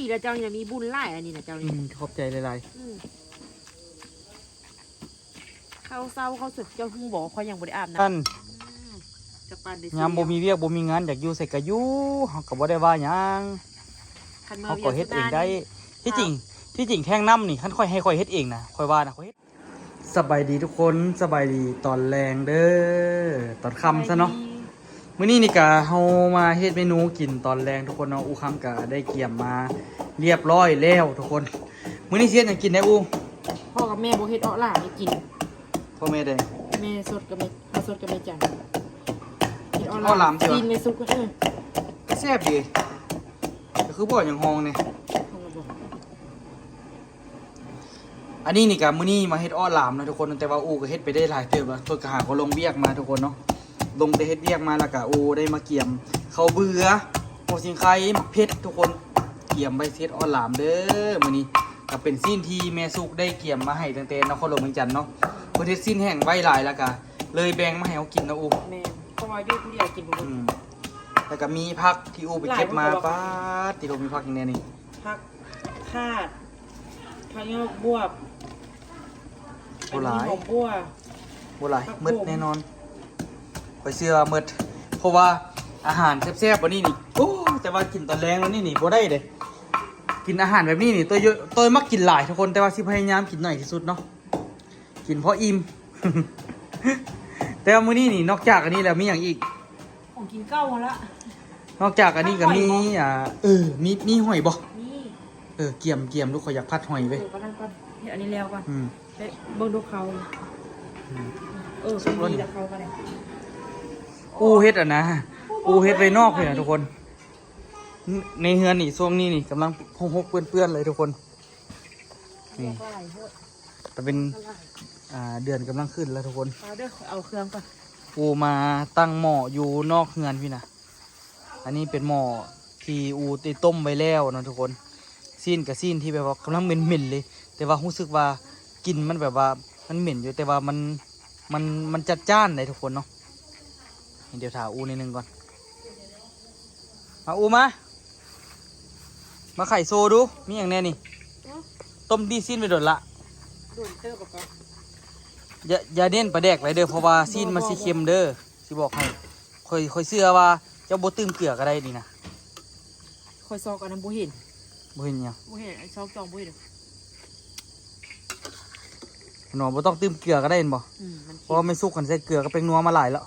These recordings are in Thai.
ดีแล้วเจ้าอย่ามีบุญไล่อันนี้นะเจ้านี่ขอบใจหลายเขาเศร้าเขาสุดเจ้าทุ่งบอกเขายังบริอาบ ๆ นะ ท่าน ยาม บ่มีเวียกบ่มีงานอยากอยู่ใส่กะอยู่เฮาก็บ่ได้ว่าหยังเฮาก็เฮ็ดเองได้ที่จริงแท่งน้ำนี่คันค่อยให้ค่อยเฮ็ดเองนะค่อยว่านะค่อยเฮ็ดสบายดีทุกคนสบายดีตอนแรงเด้อตอนค่ำซะเนาะมื้อนี้นี่ก็เฮามาเฮ็ดเมนูกินตอนแรงทุกคนเนาะอูคำก็ได้เกี่ยมมาเรียบร้อยแล้วทุกคนมื้อนี้เฮ็ดหยังกินได้อูพ่อกับแม่บ่เฮ็ดเอาหลานให้กินพ่อแม่ได้แม่สดกับแม่เฮาสดกับแม่จันเฮ็ดเอาหลามสิวะ กินแม่สุกก็ก็แซ่บดีก็คือบ่อย่างฮองนี่อันนี้นี่กับมื้อนี้มาเฮ็ดอ้อหลามนะทุกคนแต่ว่าอูก็เฮ็ดไปได้หลายเติบแล้วตัวกระหาก็ลงเวียกมาทุกคนเนาะลงไปเฮ็ดเวียกมาแล้วก็อูได้มาเกี่ยมข้าวเบื่อโอสิงไข่หมักเผ็ดทุกคนเกี่ยมไปเฮ็ดอ้อหลามเด้อมื้อนี้ก็เป็นซีนที่แม่สุกได้เกี่ยมมาให้ตั้งแต่นครหลวงเมืองจันทน์เนาะเพิ่นเฮ็ดซีนแห้งไว้หลายแล้วก็เลยแบ่งมาให้เฮากินนะอูแม่เพราะว่าอยู่ผู้เดียวกินบ่หมดแล้วก็มีผักที่อูไปเก็บมาป๊าดที่เรามีผักอย่างแน่นี่ผักคาดผักยอดบวบบัวหลายบัวหลายมืดแน่นอนไปเสื้อมืดเพราะว่าอาหารแซ่บๆวันนี้นี่โอ้แต่ว่ากินตอนแรงวันนี้นี่บ่ได้เด้กินอาหารแบบนี้นี่ตัวมักกินหลายทุกคนแต่ว่าสิพยายามกินหน่อยที่สุดเนาะกินเพราะอิ่ม แต่ว่ามื้อนี้นี่นอกจากอันนี้แล้วมีอย่างอีกของกินเก้ามาละนอกจากอันนี้ก็มีมีหอยบ่เกี่ยมลูกขออยากพัดหอยไปก่อนเดี๋ยวอันนี้แล้วก่อนเบิ่งดูเขาดีแล้วเขาก็ได้อูเฮ็ดอ่ะนะอูเฮ็ดไว้นอกเลยนะทุกคนในเฮือนนี่ช่วงนี้นี่กำลังหกเปื้อนเลยทุกคนนี่แต่เป็นเดือนกำลังขึ้นแล้วทุกคนเอาเครื่องก่อนอูมาตั้งหม้ออยู่นอกเฮือนพี่นะอันนี้เป็นหม้อที่อูตีต้มไว้แล้วนะทุกคนซีนกับซีนที่แบบว่ากำลังเหม็นเลยแต่ว่ารู้สึกว่ากินมันแบบว่ามันเหม็นอยู่แต่ว่ามันจัดจ้านเลยทุกคนเนาะเดี๋ยวถามอูนิดนึงก่อนมาอูมาไข่โซดูมีอย่างแน่นี่ต้มดีซีนไปโดนละโดนเตอร์ปะก็อย่าเน้นปลาแดกไรเด้อเพราะว่าซีนมันสีเค็มเด้อสิบอกให้ค่อยเชื่อว่าเจ้าโบตื้มเกลือก็ได้ดีนะค่อยซอกอันนั้นบ่เห็นเนี่ยบ่เห็นไอ้ซอกจองบ่เห็นหนอบ่ต้องตื้มเกลือก็ได้เห็นบ่เพราะไม่สุกกันใส่เกลือก็เป็นนัวมาหลายแล้ว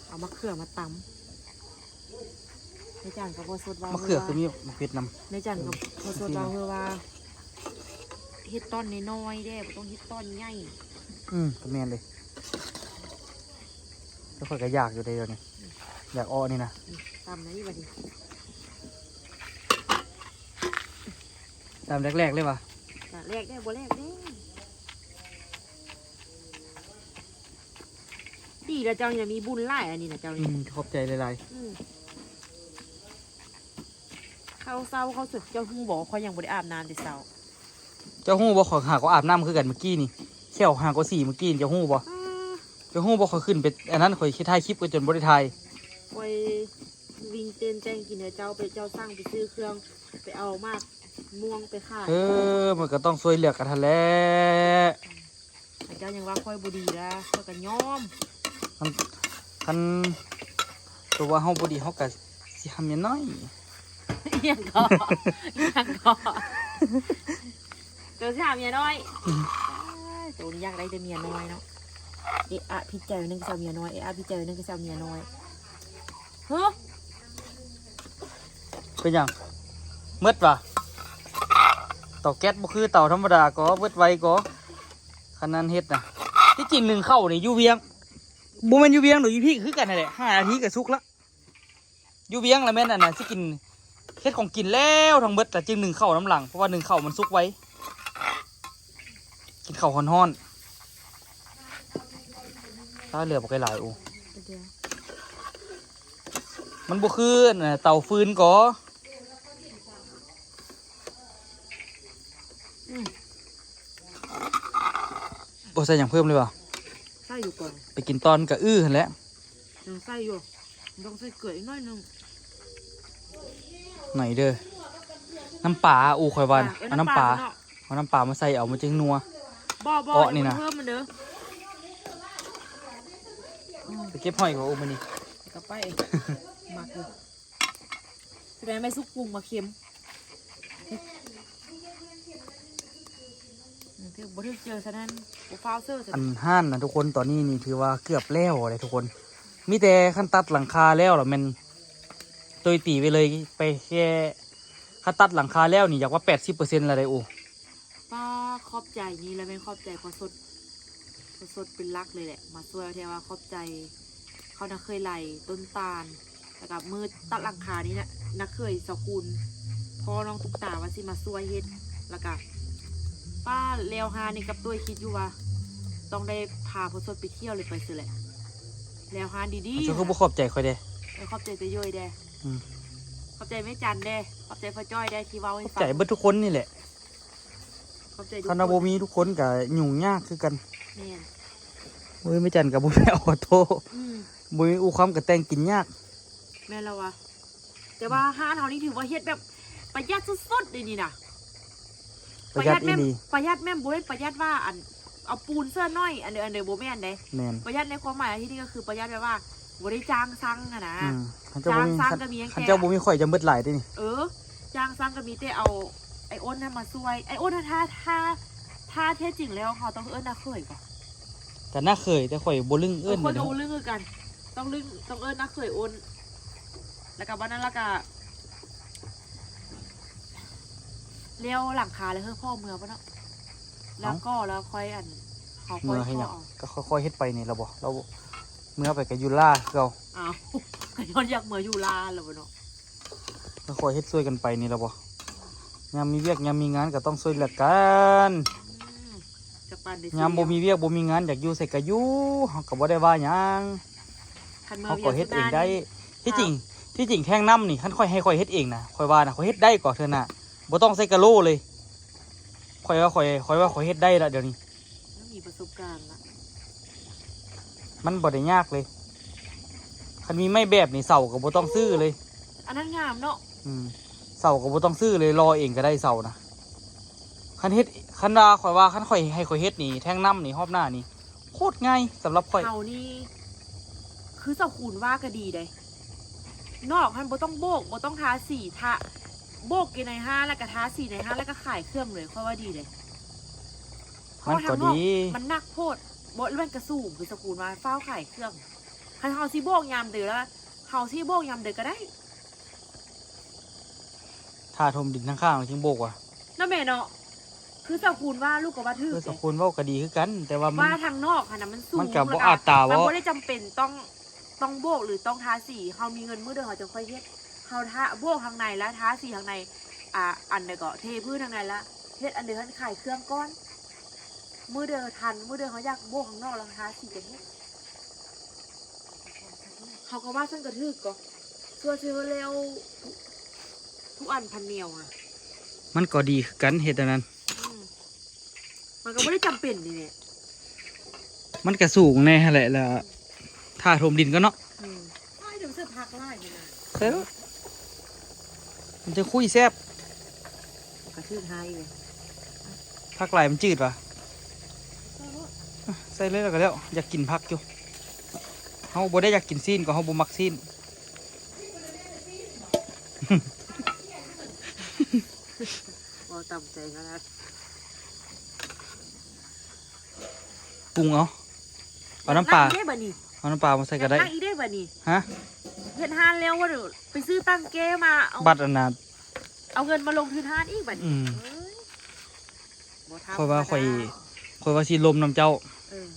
เอามะเขือมาตำในจานกับพอสดว่ามะเขือคือมีมะเขือนำในจานกับพอสดว่าเฮ็ดต้นน้อยๆเด้บ่ต้องเฮ็ดต้นใหญ่ก็แม่นเลยแล้วค่อยก็อยากอยู่เดี๋ยวนี้อยากอ้อนี่นะตำนี่บัดนี้ตำแรกๆเลยป่ะแรกได้บ่แรกเด้ดีแล้วเจ้าอย่ามีบุญไล่อันนี้นะเจ้านี่ขอบใจหลายๆเขาเศร้าเขาสุดเจ้าทุ่งบอกเขายังบริอาบน้ำแต่เศร้าเจ้าหู้บอกขอหาก็อาบน้ำคือกันเมื่อกี้นี่แค่หาก็4เมื่อกี้เจ้าหู้บอกขอขึ้นไปอันนั้นขอถ่ายคลิปก็จนบริไทยไปวิ่งเต้นแจ้งกินเจ้าไปเจ้าสร้างไปซื้อเครื่องไปเอามากม่วงไปขายมันก็ต้องช่วยเหลือกันทันแล้วเจ้ายังว่าค่อยบุดีแล้วค่อยกันย้อมคันตัวว่าเฮาบ่ดีเฮาก็สิทำยังน้อยยังก็เจอสิหาเมียน้อยตัวนี้อยากได้แต่เมียน้อยเนาะพี่เจอนึงก็สาวเมียน้อยพี่เจอนึงก็สาวเมียน้อยเฮ้เป็นยังมืดป่ะเตาแก๊สบ่คือเตาธรรมดาก็มืดไวก็ขนาดเฮ็ดนะที่จริง1เข้านี่อยู่เวียงบ่แม่นอยู่เวียงหรืออยู่พี่คือกันนั่นแหละ5 นาทีก็สุกละอยู่เวียงแล้วแม่นอันน่ะสิกินเฮ็ดของกินแล้วทั้งเบิดแต่จึง1เข้าน้ำหลังเพราะว่า1เข้ามันสุกไว้กินข้าวฮ้อนๆถ้าเหลือบ่ไกลหลายโอ้มันบ่คือเตาฟืนก็บ่ใส่หยังเพิ่มเลยป่ะ อยู่ก่อน ไปกินตอนกะอื้อหั่นแหล้ว ยังใส่อยู่ต้องใส่เกลืออีกหน่อยนึง ไหนเด้อน้ำปลาอูข่อยวัน เอา เอาน้ำปลา เนาะ เอาน้ำปลามาใส่เอามาจึงนัว บ่ เปาะนี่นะ เพิ่มมันเด้อ ไปเก็บหอยกับอูมานี่ กลับไป มักเลยแสดงไม่ซุกปรุงมาเค็มถือบ่ถึกเจอซะนั้นบ่ฟาวเซอร์ซะ อันห้านนะทุกคนตอนนี้นี่ถือว่าเกือบแล้วเลยทุกคน มีแต่ขั้นตัดหลังคาแล้วหรอมันตัวตีไปเลยไปแค่ขั้นตัดหลังคาแล้วนี่อยากว่า 80%ละได้อู ป้าขอบใจนี่แล้วแม่นขอบใจพอสดเป็นรักเลยแหละมาช่วยเอาเทว่าขอบใจเขาน่ะเคยไล่ต้นตาลแล้วก็มือตัดหลังคานี่นะนักเคยสกุลพ่อน้องตุ๊กตาว่าสิมาช่วยเฮ็ดแล้วก็ป้าเลวฮานี่กับตัวคิดอยู่ว่า ต้องได้พาพอสดไปเที่ยวเลยไปสิแหละแล้วฮาดีๆ จะคือบ่ขอบใจค่อยเด้ ขอบใจจะย่อยแด อืม ขอบใจไม่จันแดขอบใจพ่อจ้อยแดที่เว้าให้ ขอบ ฟั ใจเบิดทุกคนนี่แหละ ขอบใจ คานาโบมีทุกคนกับยุ่งยากคือกัน แม่น เว้ยไม่จันกับบุญแม่ออโต้ อืม บุญอูความกับแต่งกินยาก แม่นแล้ววะแต่ว่าห้านเฮานี่ถือว่าเฮ็ดแบบประหยัดสุดๆเลยนี่นะ ประหยัดอี แม่น หลี ประหยัดแม่นบ่ได้ประหยัดว่าอันเอาปูนเสื้อน้อยอันเดียวบ่แม่นเด้ แมน ประหยัดในความหมายที่นี่ก็คือประหยัดแบบว่าบ่ได้จ้างซังอะนะ ขันเจ้าบุญ จ้างสร้างก็มีอย่างแค่ ขันเจ้าบุญมีข่อยจะเบิดหลายได้นี่ จ้างซังก็มีแต่เอาไอ้อ้นน่ะมาช่วยไอ้อ้นน่ะถ้าแท้จริงแล้วเขาต้องเอิ้นน่ะเคยก่อน แต่น่าเคยแต่ข่อยบ่ลึงเอื้อน ค เล น ย ดู เนาะ เรื่องคือกัน ต้องเอิ้นนักเคยโอนแล้วก็วันนั้นแล้วก็เลี้ยวหลังคาเลยเฮ้ยพ่อเมืองปะเนาะแล้วก็แล้วค่อยอันเขาค่ เมื่ อย อให้หยัง เอา ก็ค่อยๆเฮ็ดไปนี่เราบ่เราเมื่อไปกับยูล่าคือเรา อ้าวก็ย้อนอยากเมืออยู่ลาแล้วปะเนาะ ค่อยๆเฮ็ดช่วยกันไปนี่เราบ่ยามมีเวียกยามมีงานก็ต้องช่วยเหลือกัน จะปันได้ ยามบ่มีเวียกบ่มีงานอยากอยู่ใส่ก็อยู่เฮาก็บ่ได้ว่าหยัง คันเมื เขาก็เฮ็ดเองได้ ที่ ที่จริงแท่งน้ำนี่ขั้นค่อยให้ค่อยเฮ็ดเองนะค่อยว่านะค่อยเฮ็ดได้ก่อนเถอะนะบ่ต้องใส่กะโหลเลยค่อยว่าค่อยเฮ็ดได้ละเดี๋ยวนี้ มีประสบการณ์ละ มันบ่ได้ยากเลยคันมีไม้แบบนี่เสาก็บ่ต้องซื้อเลย อันนั้นงามเนาะ เสาก็บ่ต้องซื้อเลยรอเองก็ได้เสานะคันเฮ็ดคันว่าคันค่อยให้ค่อยเฮ็ดนี่แท่งน้ำนี่รอบหน้านี่โคตรง่ายสำหรับค่อย เขานี่คือเสาคูณว่าก็ดีเลยนอกมันบ่ต้องโบกบ่ต้องทาสีทาโบกกินในห้าแล้วก็ทาสีในห้าแล้วก็ขายเครื่องเลยค่อยว่าดีเลย มันก็ดี มันหนักโพดบ่แล้วมันกระสูงคือสกุลมาเฝ้าขายเครื่องคันเฮาซีโบกยามเดือแล้วเฮาซีโบกยามเดือก็ได้ ถ้าทมดินข้างๆจึงโบกว่ะ นั่นแม่เนาะคือสกุลว่าลูกกับว่าถือ สกุลเว้าก็ดีคือกัน แต่ว่ามัน ว่าทางนอกค่ะนะมันสูง มันก็บ่ แล้ว อาจตา มัน ว่า บ่ได้จำเป็นต้องโบกหรือต้องทาสีเฮามีเงินมื้อเดือนเฮาจะค่อยเฮ็ดเฮาทาโบกทางในแล้วทาสีทางในอันเดียวก็เทพื้นทางในละเฮ็ดอันเดียวขายเครื่องก้อนมื้อเดือนทันมื้อเดือนเขาอยากโบกข้างนอกแล้วทาสีกันเฮ็ดเขาก็ว่าฉันกระทึกก็ตัวเชื่อเร็วทุกอันพันเหนียวอ่ะ มันก็ดีคือกันเฮ็ดอันนั้น มันก็ไม่ได้จำเป็นนี่เนี่ย มันก็สูงแน่แหละแล้วถ้าถมดินก็เนาะ ไอ้เดี๋ยวเสื้อพักไล่เนี่ยนะ ใช่แล้วมันจะคุยแซ่บ กระทืบให้เลย ผักหลายมันจืดว่ะใส่เลยแล้วก็แล้วอยากกินผักอยู่เฮาบ่ได้อยากกินซีนก็เฮาบ่มักซีน ว่าต่ำใจเขานะ ปรุงเอาน้ำปลา ได้บ่นี่ เอาน้ำปลามาใส่ก็ได้ อีได้บ่นี่ ฮะ เฮ็ดฮานแล้วว่าเดี๋ยวไปซื้อตั้งแก้มาเอา บัตรอันนั้น เอาเงินมาลงทุนฮานอีกบ่ อื นี่ ม เอ้ยบ่ทำ ค่อยว่าสิลมน้ำเจ้า เออ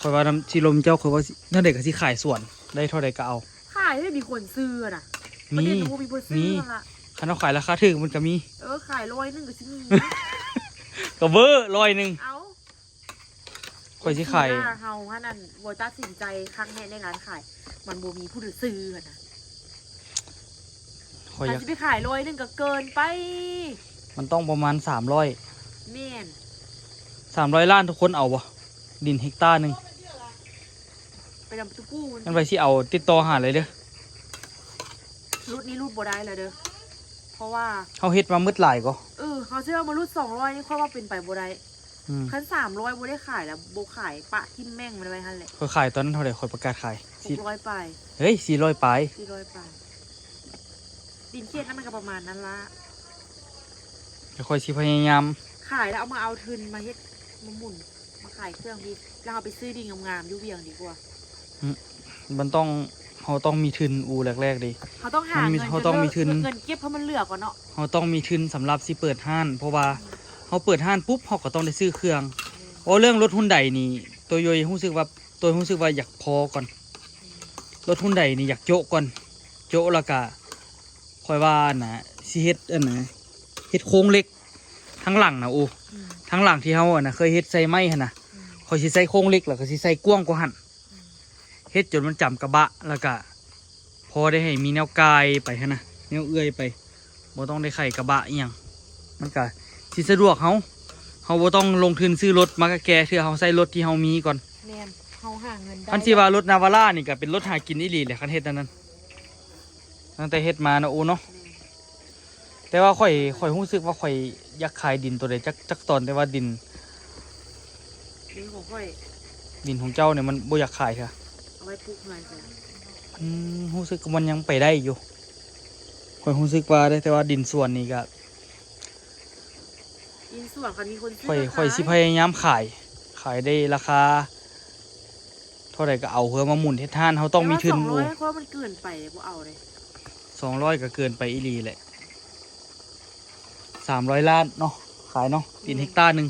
ค่อยว่าน้ำสิลมเจ้าค่อยว่านั่นเด็กก็สิขายส่วนได้เท่าใดก็เอา ขายให้มีคนซื้อน่ะประ มี เด็นมันมีคนซื้อนั่นล่ะ คันเอาขายราคาถึกมันก็มี ขาย100ก็สิมี ก็เวอร์100 เอา ค่อยสิขาย เฮาฮะนั่นบ่ตัดสินใจครั้งแรกในการขาย มันบ่มีผู้ซื้ออะนะ ค่อยอ แต่ ยาก สิไปขาย100ก็เกินไป มันต้องประมาณ300 แม่น 300 ล้านทุกคนเอาบ่ดินเฮกตาร์หนึง ไปดำจุกู้ งั้นไปสิเอาติดต่อหาเลยเด้อ รุ่นนี้รูดบ่ได้เลยเด้อเพราะว่า เขาเฮ็ดมามืดหลายก็ เขาเชื่อมารุ่น200นี่ค่อยว่าเป็นไปบ่ได้ คัน300บ่ได้ขายแล้วบ่ขายปะทิ่มแม่งมันไว้หั่นแหละ เขาขายตอนนั้นเท่าไหร่คอยประกาศขาย 600ไป เฮ้ย400ปลาย 400ไปดินเคียดนั่นมันก็ประมาณนั้นละ เดี๋ยวคอยสิพยายาม ขายแล้วเอามาเอาทุนมาเฮ็ดมาหมุนมาขายเครื่องดีแล้วเอาไปซื้อดินงามๆอยู่เวียงดีกว่า มันต้องเขาต้องมีทุนอูแรกๆดิ เขาต้องหาเงิน เขาต้องมีทุน เงินเก็บเพราะมันเหลือก่อนเนาะ เขาต้องมีทุนสำหรับสิเปิดห้านเพราะว่าเขาเปิดห้านปุ๊บเขาก็ต้องได้ซื้อเครื่องเพราะเรื่องรถหุ้นใดนี่ตัวโยยรู้สึกว่าอยากพอก่อนรถหุ้นใดนี่อยากโจะก่อนโจะแล้วก็ค่อยว่านะสิเฮ็ดอันนะเฮ็ดโค้งเล็กทั้งหลังนะอูทั้งหลังที่เขาอ่ะนะเคยเฮ็ดใส่ไม้หั่นนะคอยสิใส่โค้งเล็กแล้วก็สิใส่กว้างกว่าหั่นเฮ็ดจนมันจำกระบะแล้วก็พอได้ให้มีแนวกายไปหั่นนะแนวเอื้อยไปบ่ต้องได้ไข่กระบะอีหยังมันก็สิสะดวกเขาบ่ต้องลงทุนซื้อรถมากะแกเทื่อเขาใส่รถที่เขามีก่อน แม่นเขาหาเงินได้ คันสิว่ารถนาวาร่านี่ก็เป็นรถหากินอีหลีแหละคันเฮ็ดนั้นตั้งแต่เฮ็ดมานะโอเนาะแต่ว่าข่อยรู้สึกว่าข่อยอยากขายดินตัวใดจักตอนแต่ว่าดิน ดินของค่อย ดินของเจ้าเนี่ยมันบ่อยากขายเถอะ เอาไว้ปลูกอะไรเสร็จ รู้สึกว่ามันยังไปได้อยู่ข่อยรู้สึกว่าได้แต่ว่าดินส่วนนี้ก็ ดินส่วนคันมีคนซื้อ ข่อยสิพยายามขายได้ราคาเท่าไหร่ก็เอาเพื่อมาหมุนเฮ็ดทานเขาต้องมีทุน 200 โอ้ เพราะมันเกินไปเลยบ่เอาเลย 200ก็เกินไปอีหลีแหละ300 ล้านเนาะขายเนาะดินเฮกตาร์หนึ่ง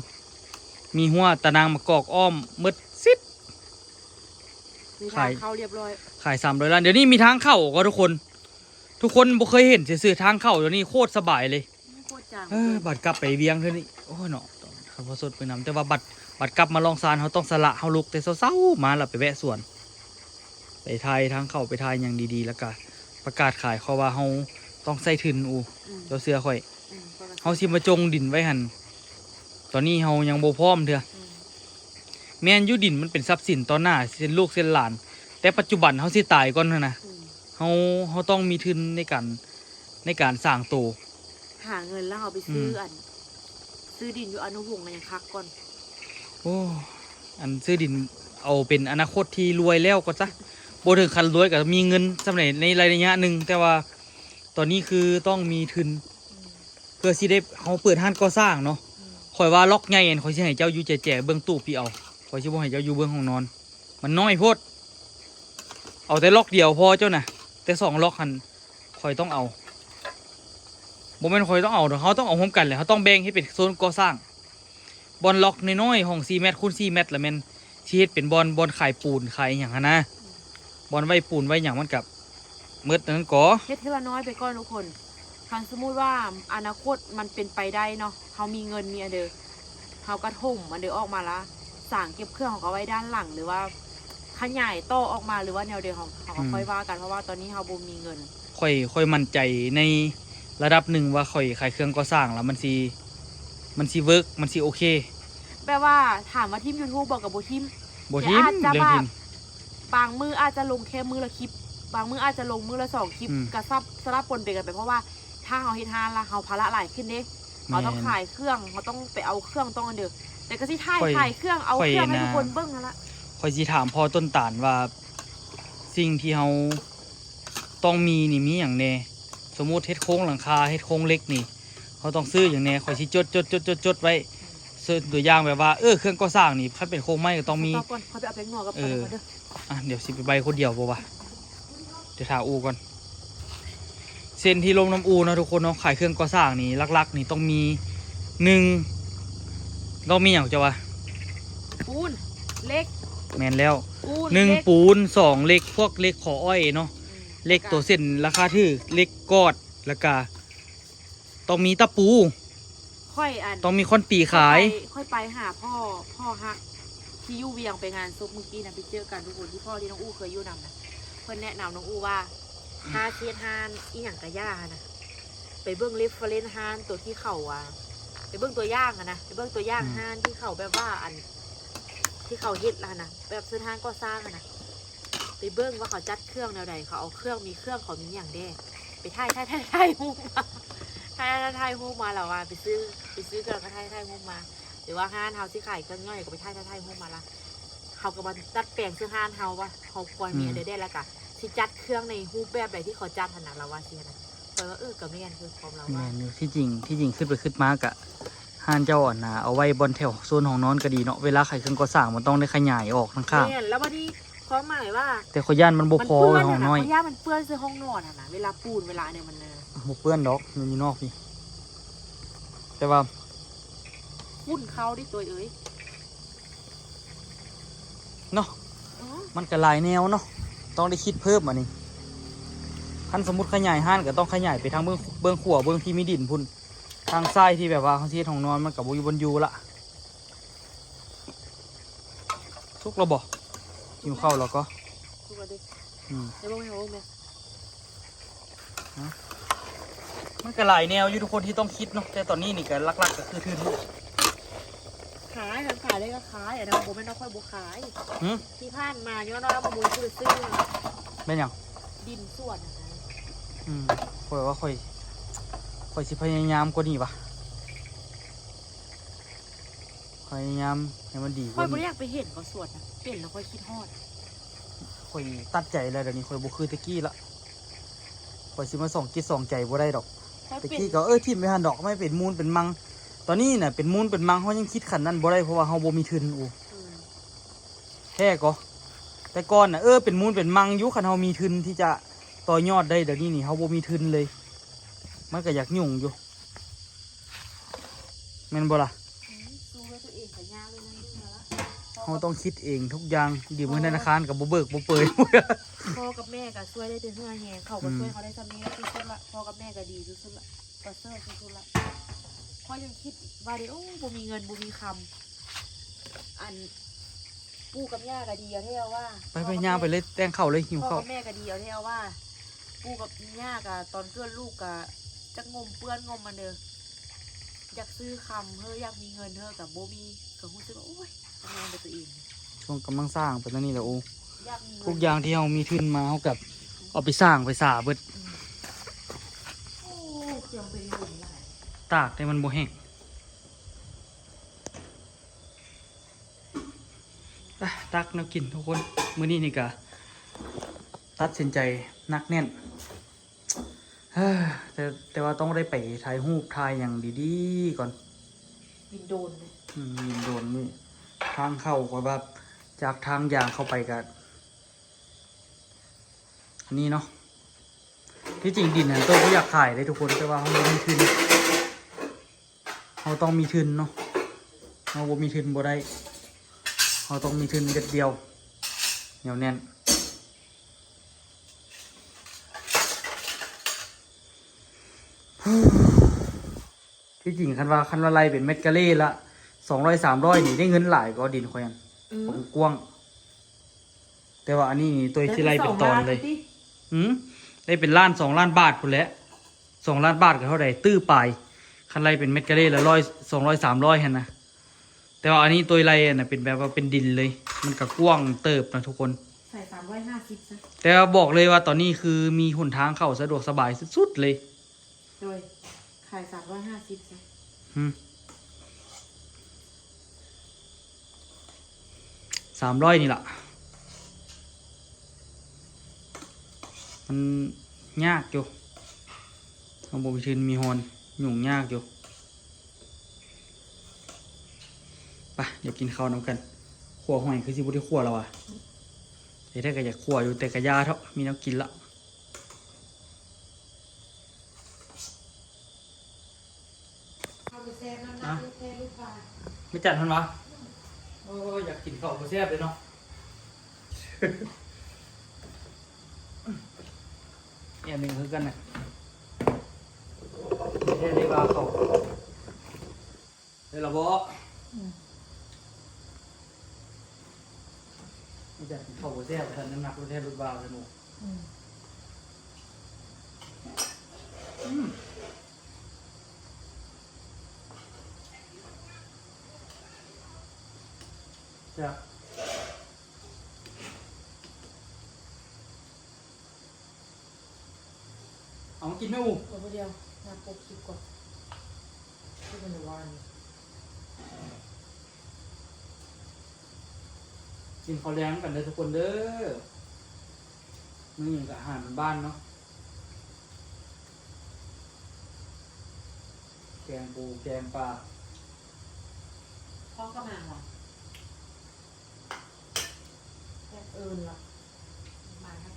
มีหัวตะนางมะกอกอ้อมมืดซิด มีทา ขาง ย เข้าเรียบร้อย ขาย300 ล้านเดี๋ยวนี้มีทางเข้าก็ทุกคนบ่เคยเห็นซื่อๆทางเข้าเดี๋ยวนี้โคตรสบายเลย โคตรจัง บัตรกลับไปเวียงเท่านี้โอ้ยเนาะขับรถสดไปนำแต่ว่าบัตรกลับมาลองซานเขาต้องสละเขาลุกแต่เศร้าๆมาแล้วไปแวะสวนไปทายทางเข้าไปทายอย่างดีๆแล้วก็ประกาศขายเขาว่าเขาต้องใส่ทุนอูเจ้าเสือข่อยเขาสิมาจงดินไว้หันตอนนี้เขายังโบพร้อมเถอะแม่นอยุดินมันเป็นทรัพย์สินตอนหน้าเส้นลูกเส้นหลาน แต่ปัจจุบันเขาสิตายก่อนเถอะนะเขาต้องมีทุนในการสร้างโตว หาเงินแล้วเอาไปซื้อซื้อดินอยู่อนุวงศ์ในคักก่อน โอ้อันซื้อดินเอาเป็นอนาคตที่รวยแล้วก็ซะโบถึงคันรวยกับมีเงินสำหรับในระยะหนึ่งแต่ว่าตอนนี้คือต้องมีทุนเพื่อสิได้เขาเปิดห้างก่อสร้างเนาะคอยว่าล็อกไงเอ็นคอยสิให้เจ้าอยู่แจ๋ๆเบื้องตู้พี่เอาคอยสิบ่ให้เจ้าอยู่เบื้องห้องนอน มันน้อยโพดเอาแต่ล็อกเดียวพอเจ้าน่ะแต่2 ล็อกหันคอยต้องเอาบ่แม่นคอยต้องเอาเขาต้องเอาพร้อมกันเลยเขาต้องแบ่งให้เป็นโซนก่อสร้างบอลล็อกน้อยๆห้อง4 เมตรคูณ4 เมตรละแม่นสิเฮ็ดเป็นบอลขายปูนขายอหย่างนะบอลไว้ปูนไว้อย่างมันกับมืดนั้นก่อ เฮ็ดทีละน้อยไปก่อนทุกคนคันสมมุติว่าอนาคตมันเป็นไปได้เนาะเขามีเงินมีอันเดอเขากระทุ่มอันเดอออกมาละสั่งเก็บเครื่องของเขาไว้ด้านหลังหรือว่าขยายโตออกมาหรือว่าแนวเดียวของเขาค่อยว่ากันเพราะว่าตอนนี้เขาบ่มีเงิน ค่อยมั่นใจในระดับหนึ่งว่าค่อยขายเครื่องก่อสร้างแล้วมันสิเวิร์กมันสิโอเค แปลว่าถามว่าทีม YouTube บอกกับโบทีม บ่ทีม อาจจะ เรื่อง แบ ที บ ม บางมืออาจจะลงแค่มือละคลิป บางมืออาจจะลงมือละ2 คลิปกระซับสลับปนไปกันไปเพราะว่าถ้าเขาเฮ็ดทานละเขาภาระหลายขึ้นเด้เขาต้องขายเครื่องเขาต้องไปเอาเครื่องต้องอันเดียวแต่ก็สิถ่ายเครื่องเอาเครื่องให้ทุกคนเบิ่งนั่นละ ค่อยสิถามพ่อต้นตาลว่าสิ่งที่เราต้องมีนี่มีอย่างแน่สมมุติเฮ็ดโค้งหลังคาเฮ็ดโค้งเล็กนี่เขาต้องซื้ออย่างแน่ค่อยสิจดไว้ซื้อตัวอย่างแบบว่าเครื่องก่อสร้างนี่ถ้าเป็นโค้งไม้ก็ต้องมี ต่อก่อนเขาไปเอาไปงอกับเขาเด้อ เดี๋ยวสิไปใบคนเดียวบ่วะเดี๋ยวถาอูก่อนเส้นที่ลงน้ำอูนะทุกคนเนาะขายเครื่องก่อสร้างนี่ลักๆนี่ต้องมีต้องมีอย่างจะวะ ปูนเล็ก แมนแล้ว ปูน 1 ปูน2 เหล็กพวกเหล็กขออ้อยเนาะเหล็กตัวเส้นราคาถือเหล็กกอดแล้วก็ต้องมีตะปู ค่อยอัน ต้องมีค้อนปีขาย ค่อยไปหาพ่อฮักที่ยู่เวียงไปงานซุปเมื่อกี้นะไปเจอกันทุกคนที่พ่อที่น้องอู้เคยอยู่นำนะเพื่อนแนะนำน้องอู้ว่าถ้าเชียนฮานอีหยังกะย่านะไปเบิ้งเรฟเฟรนฮานตัวที่เข่าไปเบิ้งตัวย่างนะไปเบิ้งตัวย่างฮานที่เขาแบบว่าอันที่เขาเฮ็ดแล้วนะแบบเส้นทางก็สร้างนะ ไปเบิ้งว่าเขาจัดเครื่องแนวใดเขาเอาเครื่องมีเครื่องเขามีอย่างแด้ไปถ่ายรูปมาถ่ายรูปมาแล้วว่าไปซื้อเครื่องก็ถ่ายรูปมาหรือว่าห้านเฮาที่ขายเครื่องย่อยก็ไปถ่ายรูปมาละเขาก็มาจัดแปลงซื้อห้านเฮาว่าเขาควรมีอะไรได้แล้วกะที่จัดเครื่องในรูปแบบใดที่เขาจัดขนาดเราว่าเสียนะเพราะว่ากับแม่นคือความเรา แม่ ว่าน อยู่ที่จริงขึ้นไปขึ้นมากะห้านเจ้าอ่อนนะเอาไว้บนแถวโซนของนอนก็ดีเนาะเวลาขายเครื่องก่อสร้างมันต้องได้ขยายออกทั้งข้าง แม่นแล้ววันนี้ความหมายว่า แต่ขอย่านมันบ่พอ เปื้อน ห้องน้อย ย่ามันเปื้อนซื้อห้องนอนอะนะเวลาปูนเวลาเนี่ยมันเลย บ่เปื้อนดอกมันอยู่นอกพี่แต่ว่า วุ่นเขาดิตัวเอ้ย เนาะ อ๋อ มันก็หลายแนวเนาะต้องได้คิดเพิ่มอันนี้คันสมมุติขยายห้านก็ต้องขยายไปทางเบื้องขวาเบื้องที่มีดินพุ่นทางซ้ายที่แบบว่าเขาที่ของนอนมันกับอยู่บนยูละทุกระบอกหิวเข้าวแล้วก็ ดูมาดิ อืม เดี๋ยวบอกให้บอกแม่ มันก็หลายแนวอยู่ทุกคนที่ต้องคิดเนาะแต่ตอนนี้นี่ก็หลักๆก็คือทืน ขายทำขายได้ก็ขายอ่ะนะผมไม่น้อยค่อยบุขาย หืม ที่ผ่านมาย้อนน้อยเอามาบุยคือซื้อ เป็นหยัง ดินส่วนอะนะ ค่อยว่าค่อยสิพยายามกว่านี้ปะพยายามให้มันดีก ค่อ ว่าย ไม่ นี้ อยากไปเห็นก็ส่วนนะเห็นแล้วค่อยคิดฮอด ค่อยตัดใจแล้วเดี๋ยวนี้ค่อยบ่คือตะกี้ละค่อยสิมาส่องกิดส่องใจบ่ได้ดอก ค่อย ตะ เป็น กี้ก็ทิ่มไม่หันดอกไม่เป็นมูลเป็นมัง ตอนนี้น่ะเป็นมูลเป็นมังเขายังคิดขันนั้นบ่ได้เพราะว่าเขาบ่มีทุนอู อืม แท้ก็แต่ก่อนน่ะเป็นมูลเป็นมังอยุคันเขามีทุนที่จะต่อยอดได้เดี๋ยวนี้นี่เขาบ่มีทุนเลย มันก็อยากยุ่งอยู่แม่นบ่ล่ะ สู้แล้วตัวเองก็ยากเลยนะนี่นะละ เขาต้องคิดเองทุกอย่างยืมเงินธนาคารกับบ่เบิกบ่เปย พ่อกับแม่ก็ช่วยได้แต่เพื่อแหงเขาก็ช่วยเขาได้ทำนี้ที่สุดละพ่อกับแม่ก็ดีที่สุดละประเสริฐที่สุดละพ่อยังคิดว่าเดี๋ยวบ่มีเงินบ่มีคำอันปู่กับย่าก็ดีเอาเท่าว่า ไปย่างไปเลยแต่งข้าวเลยหิว พ่อ ข้าว กับแม่ก็ดีเอาเท่าว่าปู่กับย่าก็ตอนเพื่อนลูกก็จะงมเปื้อนงมมันเด้ออยากซื้อคำอยากมีเงินกับบ่มีก็รู้สึกว่าโอ้ยทำงานกับตัวเอง ช่วงกำลังสร้างเป็นตอนนี้แหละโอ้ อยากมีเงิน ทุกอย่างที่เรามีทุนมาเขากับเอาไปสร้างไปสาเบิด โอ้เครื่องเป็นหลุมหลาย ตากแต่มันบ่แห้งไปตักแนวกินทุกคนมื้อนี้นี่ก็ตัดสินใจหนักแน่นเฮ้อแต่ว่าต้องได้ไปถ่ายรูปถ่ายอย่างดีๆก่อน บินโดนเลย ยินโดนนี่ทางเข้าก็แบบจากทางยางเข้าไปกันอันนี้เนาะที่จริงดินนั้นตัวก็อยากขายเลยทุกคนแต่ว่าเขาไม่มีทุนเขาต้องมีทุนเนาะเขาบ่มีทุนบ่ได้เขาต้องมีทุนเด็ดเดียวเหนียวแน่นที่จริงคันว่าไล่เป็นเม็ดกะเล่ละ200-300นี่ได้เงินหลายก็ดินคอยอันผมกว้างแต่ว่าอันนี้นี่ตัวที่ไล่เป็นตอนเลยได้เป็นล้าน2 ล้านบาทพุ่นแหละ2 ล้านบาทก็เท่าไหร่ตื้อปลายคันไล่เป็นเม็ดกะเล่ละ200-300เห็นนะแต่ว่าอันนี้ตัวไล่น่ะเป็นแบบว่าเป็นดินเลย มันก็กว้างเติบนะทุกคน ใส่350ซะ แต่ว่าบอกเลยว่าตอนนี้คือมีหนทางเข้าสะดวกสบายสุดๆเลย โดยขาย350ซะ 300นี่แหละมันยากอยู่ทางบริเทนมีฮอนยุ่งยากอยู่ไปเดี๋ยวกินข้าวนำกันขั่วหอยคือสิบุได้ขั่วแล้วอ่ะเดี๋ยวถ้าก็อยากขั่วอยู่แต่กระยาเท่ามีน้ำกินละ เอาไปแซ่น้ำน้ำแซ่ลูกปลา ไม่จัดมันวะโอ้ยอยากกินข้าวแซ่บเลยเนาะ อย่างหนึ่งคือกันน่ะไม่ใช่เรียกว่าเขาเดี๋ยวเราบอกไม่จัดกินข้าวแซ่บแต่น้ำหนักรถแท้รถบ้าสนุกจ้ะ เอามากินไหมอู ตัวเดียวมาปกคลิปก่อนที่เป็นวัน กินข้าวแรงกันเลยทุกคนเด้อมื้อนี้ก็อาหารบ้านๆเนาะแกงปูแกงปลา พ่อก็มาหรอแค่ละมาครับ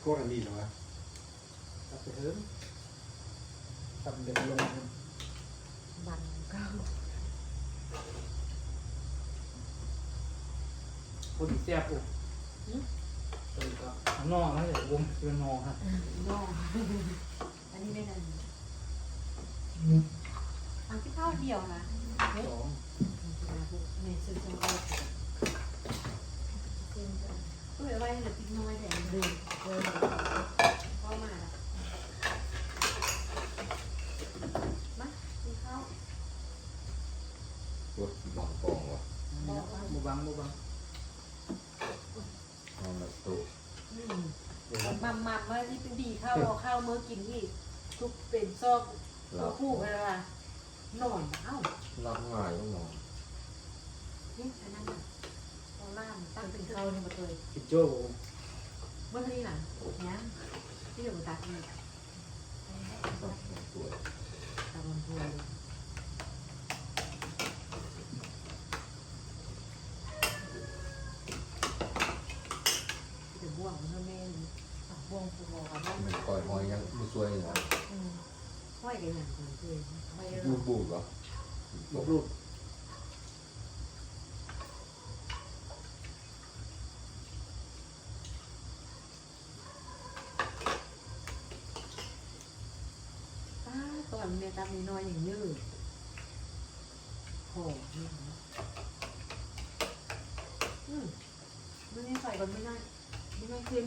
โคตรอันนี้เหรอวะ ตับไปเถิงตับเดือดลง มันก็ คนแซ่บอูตัวนี้ก็ข้างนอกนะเดี๋ยววงเป็นนองครับ นอกอันนี้ไม่ได้อันที่ข้าวเดียวนะ สอง เนี่ยซื้อจังเอาก็เลยไว้เหลือติ๊กน้อยแต่ดื่มเข้ามามากินข้าว รถบังกองวะ บูบัง นอนแบบตู้ มัมว่าที่เป็นดีข้าวเอาข้าวเมื่อกินที่ทุกเป็นซอกตัวคู่อะไรล่ะนอนเอ้า รับง่ายต้องนอน นี่อันนั้นน่ะเอาล่ามตั้งเป็นข้าวนี่มาเลย กินโจ้ เมื่อที่หลังเนี้ยที่อยู่ตัดนี่ ต้องสวย ตะวันพวยจะบ่วงมันแม่นี่บ่วงฟูรอกัน มันคอยหอยยังไม่สวยนะ ห้อยกันอย่างก่อนเลยห้อย บูบูเหรอ ลูก ตอนเมียตามน้อยอย่างยืดโหไม่ได้ใส่ก่อนไม่ได้ขึ้น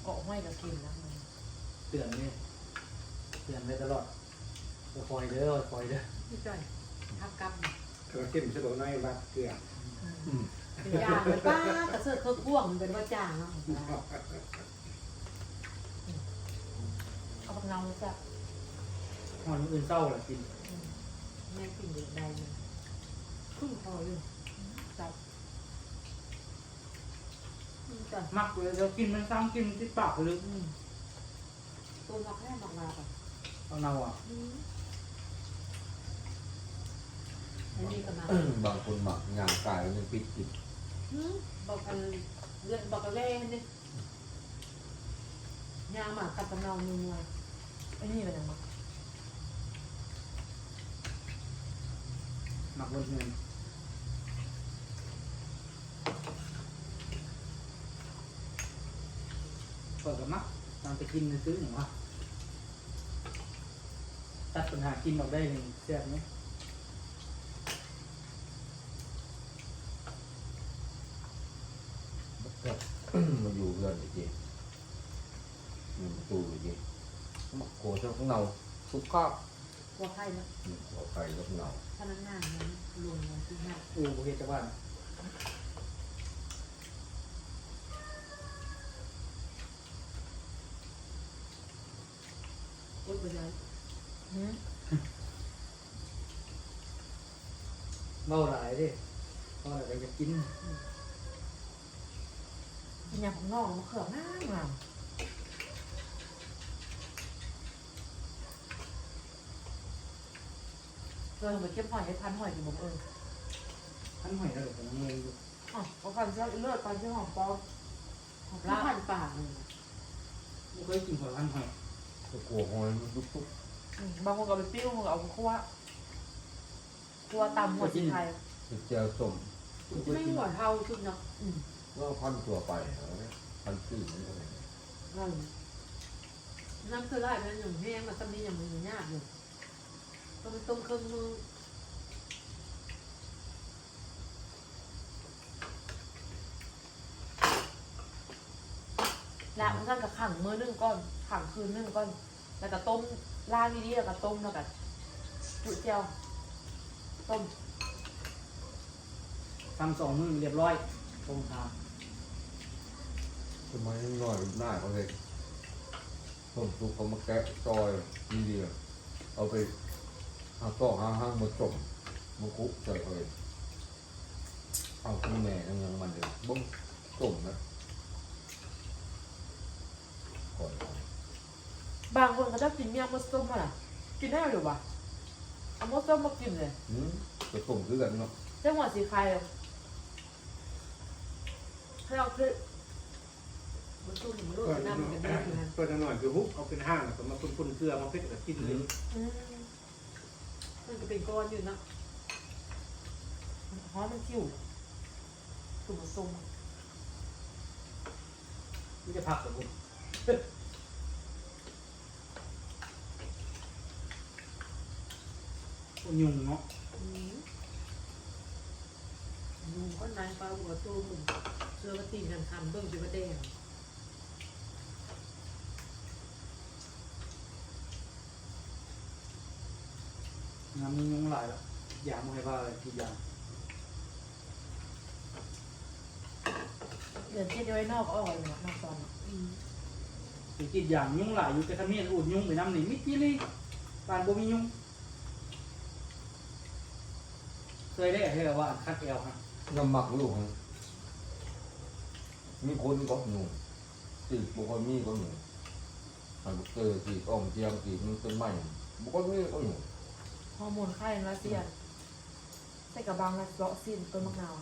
เกาะห้อยกับกินแล้วมัน เตือนนี่เตือนไว้ตลอดคอยเด้อ พี่จ่อยทับกำ กระเข้มสะดวกน้อยบัดเกลือ เป็นยาเลยป้ากระเสือกเครื่องพ่วงเป็นว่าจ่างเนาะเอาปากเงาจับ หอนอื่นเศร้าแหละกิน แม่กินเด็กใดเลยขึ้นคออยู่จับจับ มักเลยเรากินมันซ้ำกินติดปากเลย ตัวมักแค่มักมาก่อน เอาเนาอ่ะ อันนี้ก็มา บางคนหมักงานกายมันปิดจิต บอกกันเลือดบอกกันเล่นนี่ยาหมากับกำลังมือมวยอันนี้เป็นยังไง มักบนเงินเปิดกับมักตามไปกินซื้อหนึ่งวะตัดปัญหากินออกได้หนึ่งแซ่บไหม มาอยู่เรือนจริงมันตู้จริงหมักโคเจ้าของเราสุกข้าว ตัวไข่เนาะ หัวไข่แล้วเรา พนักงานนั้นรวมมาที่หน้า โอ้โหเฮ็ดจังหวัด พูดไปเลย เมาหลายดิเพราะอะไรจะกิน กินยาของน้องมะเขือง่ายงามเราเหมือนเก็บหอยให้พันหอยอยู่บอกท่านหอยเราเดี๋ยวผมเงยอยู่ อ๋อเขาพันเสื้อเลือดพันเสื้อหอมปอหอมพันปากเลย ไม่เคยกินหัวท่านหอย ตะกัวหอยมันลุกปุ๊บบ างคนก็ไปปิ้วบางคนเอาคั่วตำหัวชิ้นไทย เจียวส้ม ไม่หวานเท่าชุดเนาะ ก็พันตัวไปพันสี่นี่อะไร น้ำคือไรเป็นอย่างแห้งมาตำนี้อย่างมือยากอยู่ต้องต้มเครื่องมือแล้วมันก็กับขังมือนึ่งก้อนขังคืนนึ่งก้อนแล้วก็ต้มล่างดีๆแล้วก็ต้มแล้วก็จุดเจียวต้ม ทำ2 มื้อเรียบร้อยตรงทาง ทำไมหน่อยหน้าเขาเลยต้มซุปเขามาแกะซอยนี่เดียวเอาไปหาต่อห้างมาจมมาคุกใส่เลยเอาคุณแม่ยังมันเลยบ้งจมนะก่อน บางคนเขาชอบกินเมี่ยงมดส้มอ่ะกินได้หรือวะเอามดส้มมากินเลย จะต้มคือกันเนาะ จังหวัดสีไข่ให้เราคือมันตุ้มมันรู้น้ำมันกันได้ ตัวหน่อยคือฮุบเอาเป็นห้างแล้วก็มาปุ้นๆเกลือมาเพ็ดกับกินเลย มันจะเป็นก้อนอยู่นะหอมมันคิ้วตุ่มส้ม นี่จะผักกับผมยุงเนาะ ดูก็นายปลาหัวตัวมึงเสื้อกระตีนกันทำเบิ้งจุกระแดง น้ำมียุงหลายแล้วอย่ามาให้ว่าอะไรทุกอย่าง เดินเที่ยวไว้นอกอ้อยเนาะนอกซอน สิกินอย่างยุงหลายอยู่แต่ขมิ้นอูดยุงไปน้ำนี่มิดที่เลยปานบ่มียุงเคยได้ให้ว่าคัดแอลฮะ น้ำหมักลูกมีคนก็หนูตีบุคคลมีก็หนูหันบุกเตอร์ตีอ้อมเจียงตีมันต้นไม้บุคคลมีก็หนู ฮอร์โมนไข่รัสเซียใส่กระบังและเลาะซีนต้นมะนาว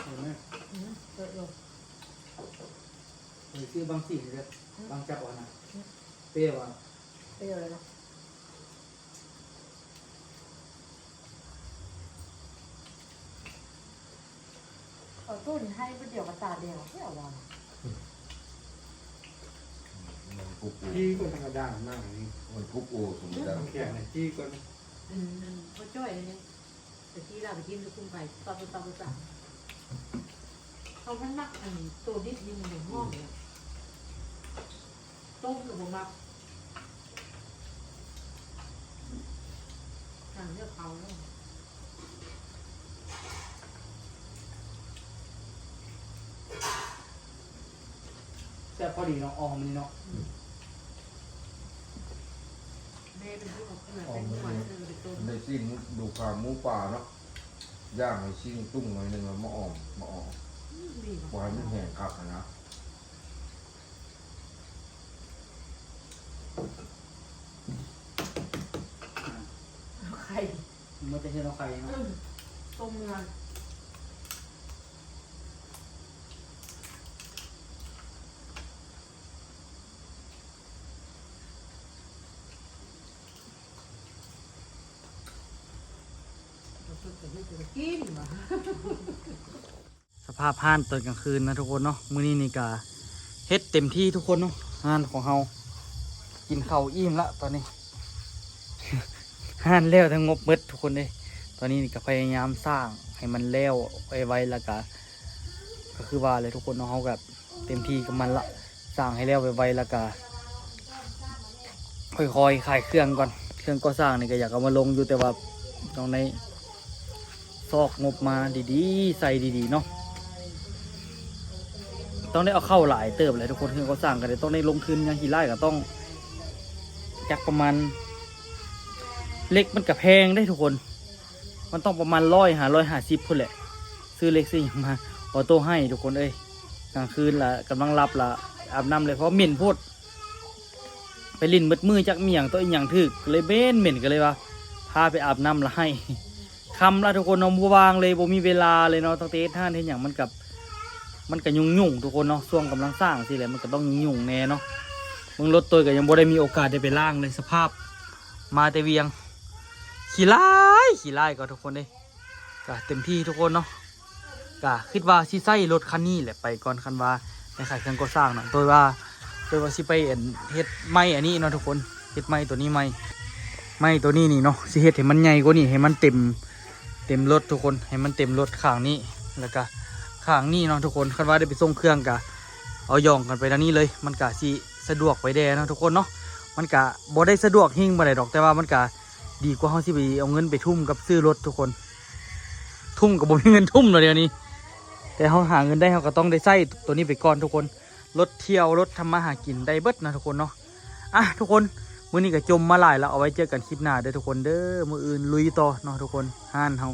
เห็นไหม เยอะเลย เคยซื้อบางสิ่งเลยบางจับวะนะเปรี้ยวอ่ะ เปรี้ยวเลยเนาะเอาตู้นี้ให้เดี๋ยวมาตาเดียวไม่เอาวาง มันกุ๊กอู จี้ก็ธรรมดามากนี่ มันกุ๊กอูสมมติแล้ว แข็งเลยจี้ก็ เขาจ้อยเลยแต่ที่เราไปกินจะคุ้มไปตอนเขาพันมักอันตัวดิบนี่มันอย่างห้องเนี่ยต้มกับผมมักทางเลือกเขาแล้ว แต่พอดีเนาะออมนี่เนาะ แม่เป็นผู้ออกขนาดเป็นหวานเป็นต้น ในซีนดูความหมูป่าเนาะย่างให้ซีนตุ้งหน่อยหนึงแล้วมาออมดี ปล่อยมันแห้งคักนะ ไข่ มันจะเห็นเอาไข่เนาะ ต้มเนื้อกินมา สภาพห้านตอนกลางคืนนะทุกคนเนาะมื้อนี้นี่กะเฮ็ดเต็มที่ทุกคนเนาะห้านของเฮากินข้าวอิ่มละตอนนี้ ห้านแล้วทั้งงบเบิดทุกคนเลยตอนนี้นี่ก็พยายามสร้างให้มันแล้วไว้แล้วก็คือว่าเลยทุกคนเนาะเฮาแบบเต็มที่กับมันละสร้างให้แล้วไว้แล้วก็ค่อยๆขายเครื่องก่อนเครื่องก่อสร้างนี่ก็อยากเอามาลงอยู่แต่ว่าต้องในซอกงบมาดีๆใส่ดีๆเนาะต้องได้เอาเข้าหลายเติบเลยทุกคนเครื่องก่อสร้างก็ได้ต้องได้ลงทุนอย่างที่ไร่ก็ต้องจักประมาณเล็กมันกับแพงได้ทุกคนมันต้องประมาณ150พุ่นแหละซื้อเล็กซื้ออย่างมาออโต้ให้ทุกคนเอ้ยกลางคืนละกำลังรับละอาบน้ำเลยเพราะเหม็นโพดไปลิ้นมืดจากเมียงตัวอีหยังถึกเลยเบ้นเหม็นกันเลยว่าพาไปอาบน้ำละให้คำละทุกคนน้องบัววางเลยบ่มีเวลาเลยเนาะตั้งแต่ท่านเห็นอย่างมันกับยุ่งทุกคนเนาะช่วงกำลังสร้างสิแหละมันก็ต้องยุ่งแน่เนาะมึงรถตัวก็ยังบ่ได้มีโอกาสได้ไปล่างเลยสภาพมาแต่เวียงขี่ไล่ก็ทุกคนเลยก็เต็มที่ทุกคนเนาะก็คิดว่าสิใส่รถคันนี้แหละไปก่อนคันว่าในขายเครื่องก่อสร้างนะโดยว่าสิไปเฮ็ดไม้อันนี้เนาะทุกคนเฮ็ดไม้ตัวนี้ไม้ตัวนี้นี่เนาะสิเฮ็ดให้มันใหญ่กว่านี้ให้มันเต็มรถทุกคนให้มันเต็มรถข้างนี้แล้วก็ข้างนี้เนาะทุกคนคันว่าได้ไปส่งเครื่องก็เอาย่องกันไปทางนี้เลยมันก็สิสะดวกไปแด่เนาะทุกคนเนาะมันก็บ่ได้สะดวกหิ้งบ่ได้ดอกแต่ว่ามันก็ดีกว่าเฮาสิไปเอาเงินไปทุ่มกับซื้อรถทุกคนทุ่มกับบ่มีเงินทุ่มเนาะเดี๋ยวนี้ แต่เขาหาเงินได้เขาก็ต้องได้ใช้ตัวนี้ไปก่อนทุกคนรถเที่ยวรถทำมาหากินได้เบิดนะทุกคนเนาะอ่ะทุกคนมื้อนี้ก็จมมาหลายแล้วเอาไว้เจอกันคลิปหน้าเด้อทุกคนเด้อมื้ออื่นลุยต่อเนาะทุกคนห้านเฮา